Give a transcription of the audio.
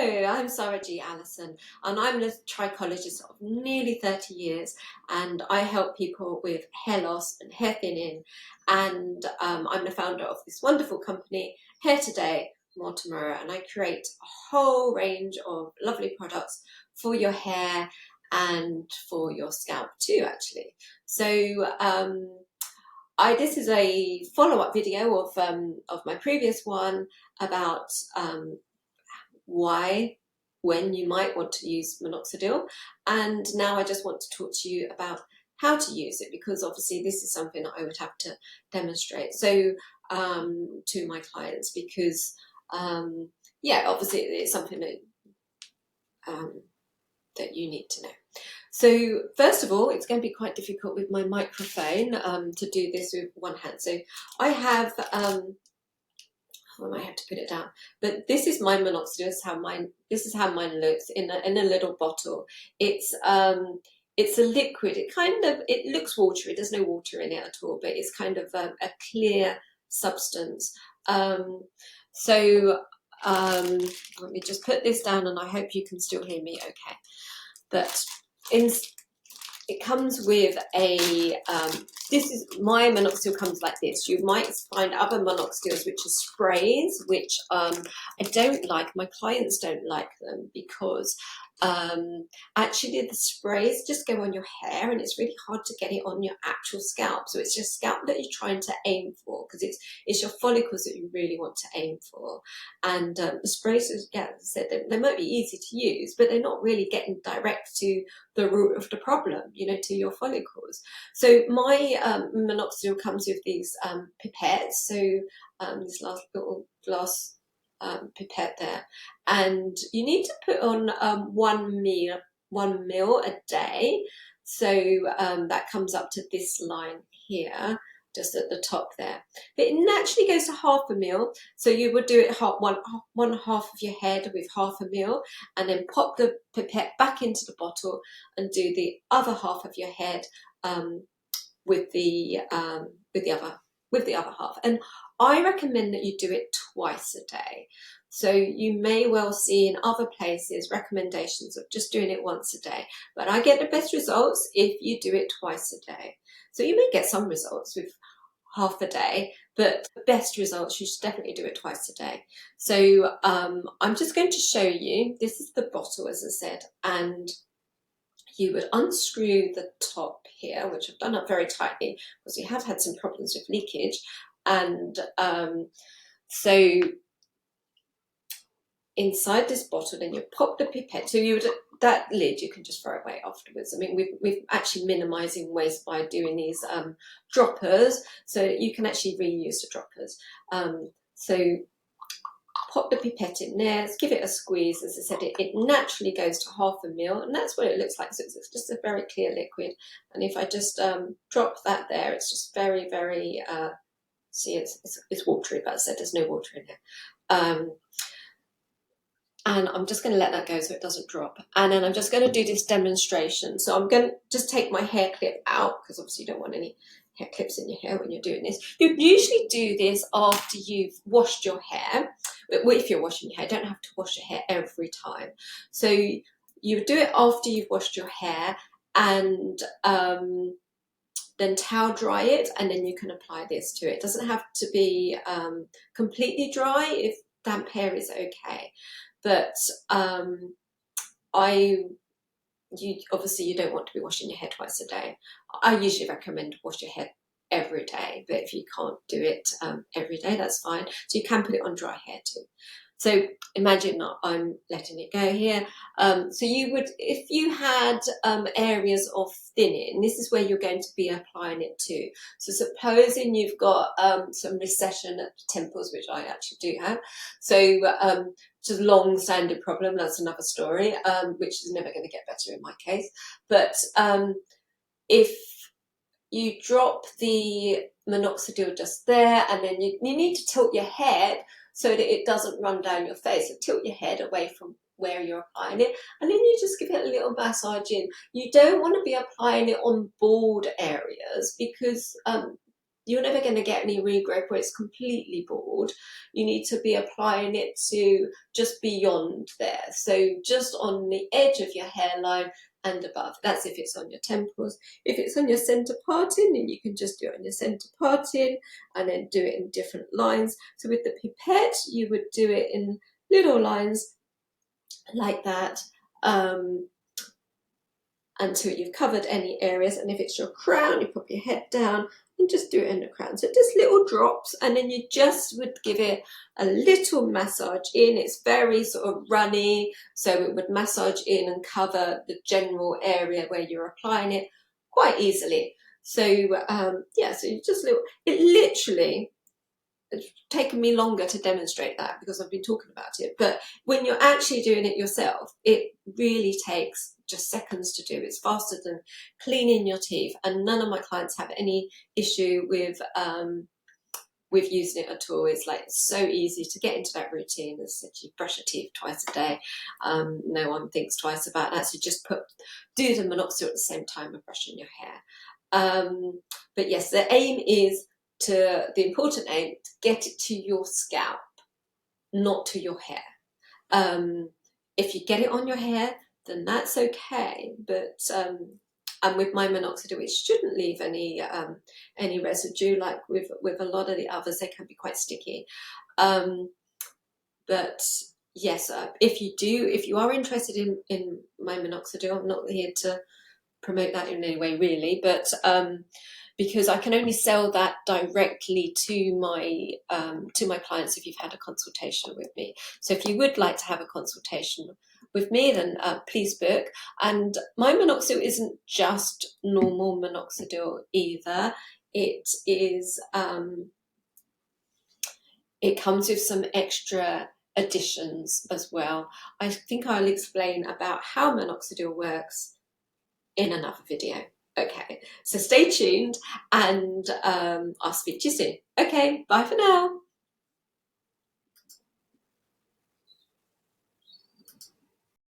I'm Sara G Allison, and I'm a trichologist of nearly 30 years, and I help people with hair loss and hair thinning, and I'm the founder of this wonderful company, Hair Today, More Tomorrow, and I create a whole range of lovely products for your hair and for your scalp too, actually. So this is a follow-up video of my previous one about when you might want to use minoxidil, and now I just want to talk to you about how to use it, because obviously this is something that I would have to demonstrate to my clients, because yeah, obviously it's something that you need to know. So first of all, it's going to be quite difficult with my microphone to do this with one hand. So I have I might have to put it down, but this is my minoxidil. This is how mine looks in a little bottle. It's a liquid. It looks watery. There's no water in it at all, but it's kind of a clear substance. So let me just put this down, and I hope you can still hear me okay. But it comes with a, my minoxidil comes like this. You might find other minoxidils which are sprays, which I don't like. My clients don't like them because actually the sprays just go on your hair, and it's really hard to get it on your actual scalp. So it's your scalp that you're trying to aim for, because it's your follicles that you really want to aim for. And the sprays, yeah, as I said, they might be easy to use, but they're not really getting direct to the root of the problem, to your follicles. So my minoxidil comes with these pipettes. So this last little glass pipette there, and you need to put on 1 ml a day. So that comes up to this line here, just at the top there. But it naturally goes to 1/2 ml, so you would do it one half of your head with 1/2 ml, and then pop the pipette back into the bottle and do the other half of your head with the other half. And I recommend that you do it twice a day. So you may well see in other places recommendations of just doing it once a day, but I get the best results if you do it twice a day. So you may get some results with half a day, but the best results, you should definitely do it twice a day. So I'm just going to show you. This is the bottle, as I said, and you would unscrew the top here, which I've done up very tightly because we have had some problems with leakage. And so inside this bottle, then you pop the pipette. So that lid you can just throw away afterwards. I mean, we're actually minimising waste by doing these droppers, so you can actually reuse the droppers. So pop the pipette in there, let's give it a squeeze. As I said, it naturally goes to 1/2 ml, and that's what it looks like. So it's just a very clear liquid. And if I just drop that there, it's just very, very, see, it's watery, but as I said, there's no water in it. And I'm just going to let that go so it doesn't drop. And then I'm just going to do this demonstration. So I'm going to just take my hair clip out, because obviously you don't want any hair clips in your hair when you're doing this. You usually do this after you've washed your hair. Well, if you're washing your hair, don't have to wash your hair every time. So you do it after you've washed your hair, and then towel dry it, and then you can apply this to it. It doesn't have to be completely dry. If damp hair is okay. But obviously you don't want to be washing your hair twice a day. I usually recommend wash your hair every day, but if you can't do it every day, that's fine. So you can put it on dry hair too. So imagine I'm letting it go here. So you would, if you had areas of thinning, this is where you're going to be applying it to. So supposing you've got some recession at the temples, which I actually do have. So just a long-standing problem, that's another story, which is never going to get better in my case. But if you drop the minoxidil just there, and then you need to tilt your head so that it doesn't run down your face. So tilt your head away from where you're applying it, and then you just give it a little massage in. You don't want to be applying it on bald areas, because you're never going to get any regrowth where it's completely bald. You need to be applying it to just beyond there. So just on the edge of your hairline and above. That's if it's on your temples. If it's on your center parting, then you can just do it on your center parting and then do it in different lines. So with the pipette, you would do it in little lines like that, until you've covered any areas. And if it's your crown, you pop your head down and just do it in the crown. So just little drops, and then you just would give it a little massage in. It's very sort of runny, so it would massage in and cover the general area where you're applying it quite easily. So yeah, so you just little, it literally, it's taken me longer to demonstrate that because I've been talking about it, but when you're actually doing it yourself, it really takes just seconds to do. It's faster than cleaning your teeth, and none of my clients have any issue with using it at all. It's like so easy to get into that routine. As I said, you brush your teeth twice a day. No one thinks twice about that. So just do the minoxidil at the same time of brushing your hair. But yes, the aim is the important aim, to get it to your scalp, not to your hair. If you get it on your hair, then that's okay. But and with my minoxidil, it shouldn't leave any residue. Like with a lot of the others, they can be quite sticky. But yes, if you are interested in my minoxidil, I'm not here to promote that in any way really, but because I can only sell that directly to my clients if you've had a consultation with me. So if you would like to have a consultation with me, then please book. And my minoxidil isn't just normal minoxidil either. It is it comes with some extra additions as well. I think I'll explain about how minoxidil works in another video. Okay, so stay tuned, and I'll speak to you soon. Okay, bye for now.